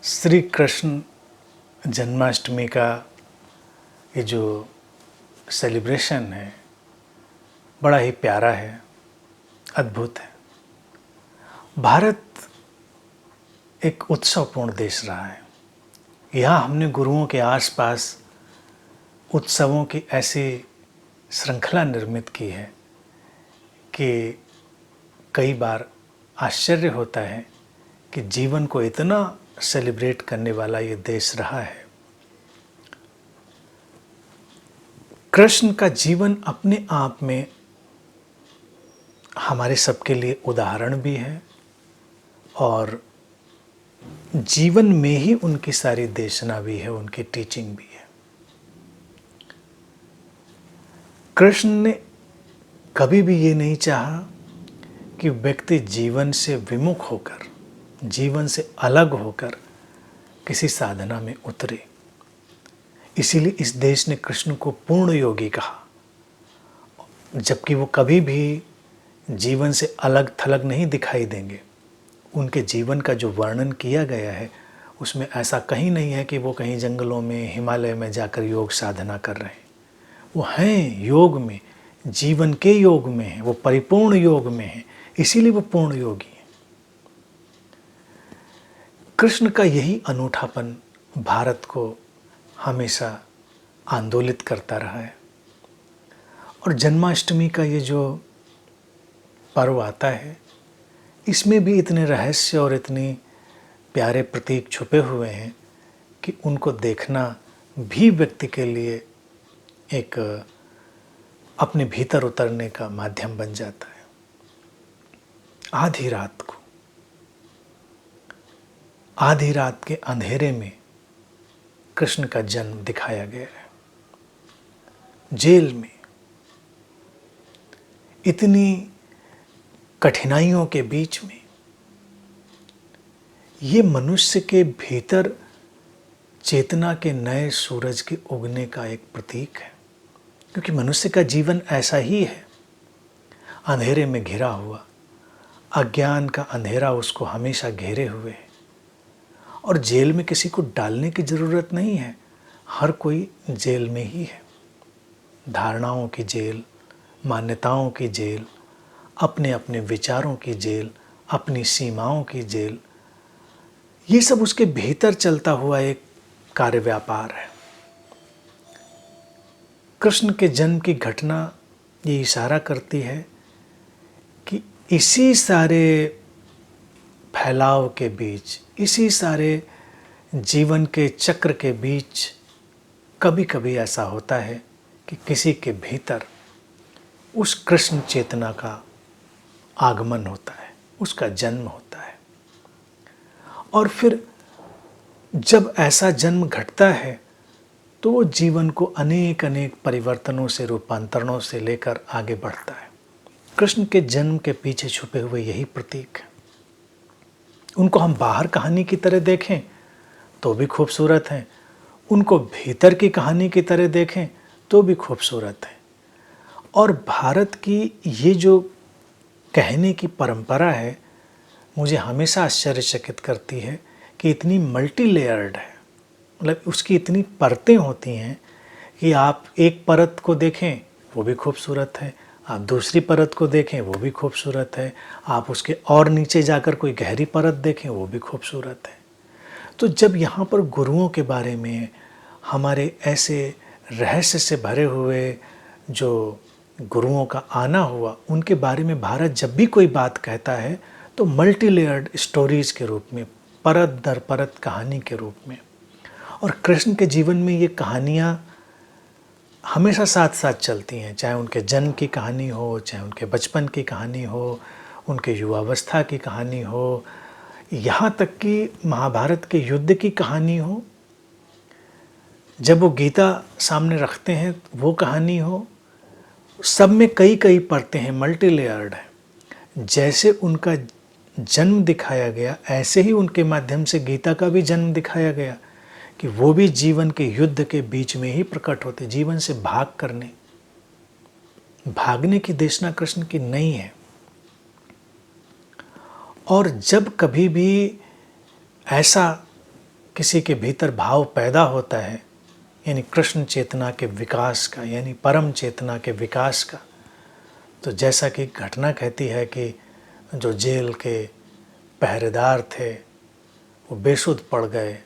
श्री कृष्ण जन्माष्टमी का ये जो सेलिब्रेशन है बड़ा ही प्यारा है, अद्भुत है। भारत एक उत्सवपूर्ण देश रहा है। यहाँ हमने गुरुओं के आसपास उत्सवों की ऐसी श्रृंखला निर्मित की है कि कई बार आश्चर्य होता है कि जीवन को इतना सेलिब्रेट करने वाला ये देश रहा है। कृष्ण का जीवन अपने आप में हमारे सबके लिए उदाहरण भी है और जीवन में ही उनकी सारी देशना भी है, उनकी टीचिंग भी है। कृष्ण ने कभी भी ये नहीं चाहा कि व्यक्ति जीवन से विमुख होकर, जीवन से अलग होकर किसी साधना में उतरे। इसीलिए इस देश ने कृष्ण को पूर्ण योगी कहा, जबकि वो कभी भी जीवन से अलग थलग नहीं दिखाई देंगे। उनके जीवन का जो वर्णन किया गया है उसमें ऐसा कहीं नहीं है कि वो कहीं जंगलों में, हिमालय में जाकर योग साधना कर रहे हैं। वो हैं योग में, जीवन के योग में हैं, वो परिपूर्ण योग में हैं, इसीलिए वो पूर्ण योगी हैं। कृष्ण का यही अनूठापन भारत को हमेशा आंदोलित करता रहा है। और जन्माष्टमी का ये जो पर्व आता है, इसमें भी इतने रहस्य और इतने प्यारे प्रतीक छुपे हुए हैं कि उनको देखना भी व्यक्ति के लिए एक अपने भीतर उतरने का माध्यम बन जाता है। आधी रात के अंधेरे में कृष्ण का जन्म दिखाया गया है। जेल में इतनी कठिनाइयों के बीच में ये मनुष्य के भीतर चेतना के नए सूरज के उगने का एक प्रतीक है। क्योंकि मनुष्य का जीवन ऐसा ही है, अंधेरे में घिरा हुआ, अज्ञान का अंधेरा उसको हमेशा घेरे हुए है। और जेल में किसी को डालने की ज़रूरत नहीं है, हर कोई जेल में ही है। धारणाओं की जेल, मान्यताओं की जेल, अपने अपने विचारों की जेल, अपनी सीमाओं की जेल, ये सब उसके भीतर चलता हुआ एक कार्य व्यापार है। कृष्ण के जन्म की घटना ये इशारा करती है कि इसी सारे फैलाव के बीच, इसी सारे जीवन के चक्र के बीच कभी कभी ऐसा होता है कि किसी के भीतर उस कृष्ण चेतना का आगमन होता है, उसका जन्म होता है। और फिर जब ऐसा जन्म घटता है तो वो जीवन को अनेक अनेक परिवर्तनों से, रूपांतरणों से लेकर आगे बढ़ता है। कृष्ण के जन्म के पीछे छुपे हुए यही प्रतीक है। उनको हम बाहर कहानी की तरह देखें तो भी खूबसूरत हैं, उनको भीतर की कहानी की तरह देखें तो भी खूबसूरत है। और भारत की ये जो कहने की परंपरा है मुझे हमेशा आश्चर्यचकित करती है कि इतनी मल्टी लेयर्ड है। मतलब उसकी इतनी परतें होती हैं कि आप एक परत को देखें वो भी खूबसूरत है, आप दूसरी परत को देखें वो भी खूबसूरत है, आप उसके और नीचे जाकर कोई गहरी परत देखें वो भी खूबसूरत है। तो जब यहाँ पर गुरुओं के बारे में, हमारे ऐसे रहस्य से भरे हुए जो गुरुओं का आना हुआ, उनके बारे में भारत जब भी कोई बात कहता है तो मल्टी लेयर्ड स्टोरीज़ के रूप में, परत दर परत कहानी के रूप में। और कृष्ण के जीवन में ये कहानियाँ हमेशा साथ साथ चलती हैं, चाहे उनके जन्म की कहानी हो, चाहे उनके बचपन की कहानी हो, उनके युवावस्था की कहानी हो, यहाँ तक कि महाभारत के युद्ध की कहानी हो। जब वो गीता सामने रखते हैं, वो कहानी हो, सब में कई कई परतें हैं, मल्टी लेयर्ड है। जैसे उनका जन्म दिखाया गया, ऐसे ही उनके माध्यम से गीता का भी जन्म दिखाया गया कि वो भी जीवन के युद्ध के बीच में ही प्रकट होते, जीवन से भागने की देशना कृष्ण की नहीं है। और जब कभी भी ऐसा किसी के भीतर भाव पैदा होता है, यानी कृष्ण चेतना के विकास का, यानी परम चेतना के विकास का, तो जैसा कि घटना कहती है कि जो जेल के पहरेदार थे वो बेसुध पड़ गए,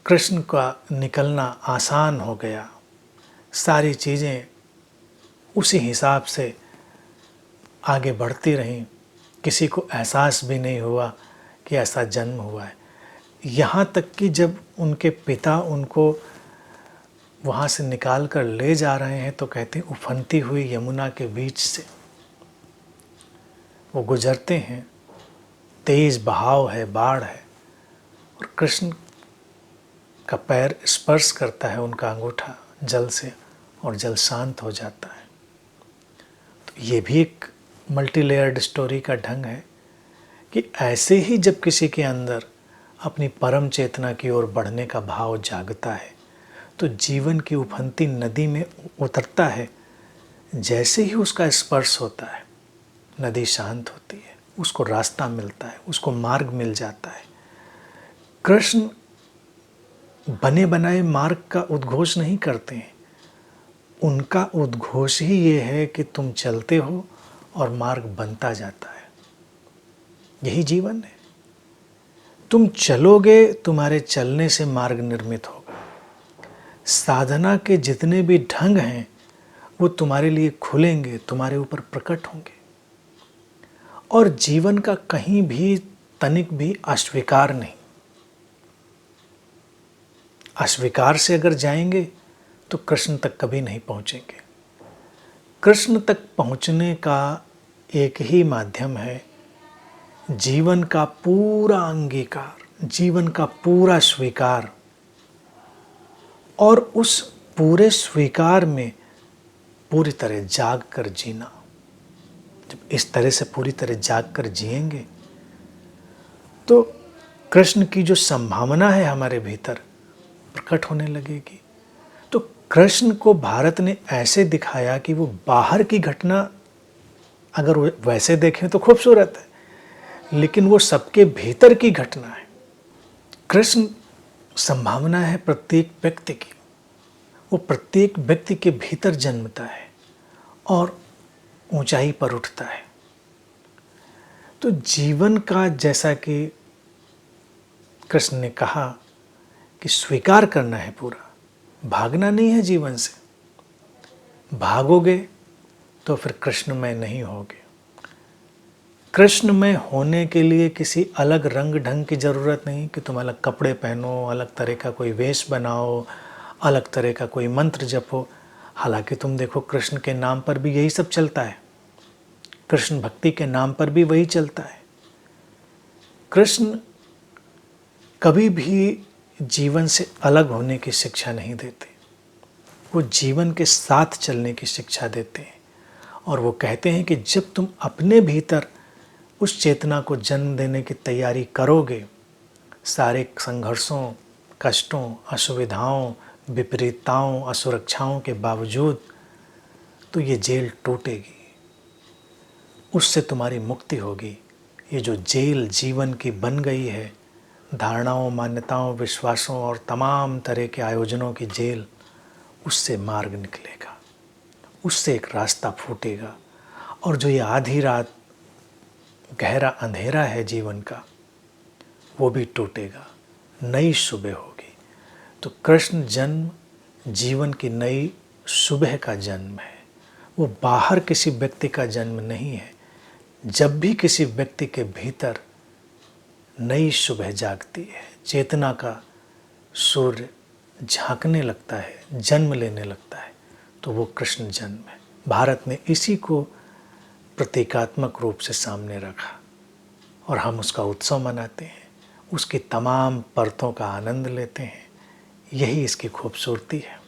कृष्ण का निकलना आसान हो गया, सारी चीज़ें उसी हिसाब से आगे बढ़ती रहीं, किसी को एहसास भी नहीं हुआ कि ऐसा जन्म हुआ है। यहाँ तक कि जब उनके पिता उनको वहाँ से निकाल कर ले जा रहे हैं तो कहते हैं उफनती हुई यमुना के बीच से वो गुजरते हैं, तेज बहाव है, बाढ़ है, और कृष्ण का पैर स्पर्श करता है उनका अंगूठा जल से, और जल शांत हो जाता है। तो ये भी एक मल्टी लेयर्ड स्टोरी का ढंग है कि ऐसे ही जब किसी के अंदर अपनी परम चेतना की ओर बढ़ने का भाव जागता है तो जीवन की उफनती नदी में उतरता है। जैसे ही उसका स्पर्श होता है, नदी शांत होती है, उसको रास्ता मिलता है, उसको मार्ग मिल जाता है। कृष्ण बने बनाए मार्ग का उद्घोष नहीं करते हैं, उनका उद्घोष ही ये है कि तुम चलते हो और मार्ग बनता जाता है। यही जीवन है, तुम चलोगे, तुम्हारे चलने से मार्ग निर्मित होगा। साधना के जितने भी ढंग हैं वो तुम्हारे लिए खुलेंगे, तुम्हारे ऊपर प्रकट होंगे। और जीवन का कहीं भी तनिक भी अस्वीकार नहीं। अस्वीकार से अगर जाएंगे तो कृष्ण तक कभी नहीं पहुंचेंगे। कृष्ण तक पहुंचने का एक ही माध्यम है, जीवन का पूरा अंगीकार, जीवन का पूरा स्वीकार, और उस पूरे स्वीकार में पूरी तरह जाग कर जीना। जब इस तरह से पूरी तरह जाग कर जिएंगे तो कृष्ण की जो संभावना है हमारे भीतर प्रकट होने लगेगी। तो कृष्ण को भारत ने ऐसे दिखाया कि वो बाहर की घटना अगर वैसे देखें तो खूबसूरत है, लेकिन वो सबके भीतर की घटना है। कृष्ण संभावना है प्रत्येक व्यक्ति की, वो प्रत्येक व्यक्ति के भीतर जन्मता है और ऊंचाई पर उठता है। तो जीवन का, जैसा कि कृष्ण ने कहा कि स्वीकार करना है पूरा, भागना नहीं है जीवन से। भागोगे तो फिर कृष्णमय नहीं होगे। कृष्णमय होने के लिए किसी अलग रंग ढंग की ज़रूरत नहीं कि तुम अलग कपड़े पहनो, अलग तरह का कोई वेश बनाओ, अलग तरह का कोई मंत्र जपो। हालांकि तुम देखो कृष्ण के नाम पर भी यही सब चलता है, कृष्ण भक्ति के नाम पर भी वही चलता है। कृष्ण कभी भी जीवन से अलग होने की शिक्षा नहीं देते, वो जीवन के साथ चलने की शिक्षा देते हैं। और वो कहते हैं कि जब तुम अपने भीतर उस चेतना को जन्म देने की तैयारी करोगे, सारे संघर्षों, कष्टों, असुविधाओं, विपरीतताओं, असुरक्षाओं के बावजूद, तो ये जेल टूटेगी, उससे तुम्हारी मुक्ति होगी। ये जो जेल जीवन की बन गई है, धारणाओं, मान्यताओं, विश्वासों और तमाम तरह के आयोजनों की जेल, उससे मार्ग निकलेगा, उससे एक रास्ता फूटेगा। और जो ये आधी रात गहरा अंधेरा है जीवन का, वो भी टूटेगा, नई सुबह होगी। तो कृष्ण जन्म जीवन की नई सुबह का जन्म है, वो बाहर किसी व्यक्ति का जन्म नहीं है। जब भी किसी व्यक्ति के भीतर नई सुबह जागती है, चेतना का सूर्य झांकने लगता है, जन्म लेने लगता है, तो वो कृष्ण जन्म है। भारत ने इसी को प्रतीकात्मक रूप से सामने रखा और हम उसका उत्सव मनाते हैं, उसकी तमाम परतों का आनंद लेते हैं। यही इसकी खूबसूरती है।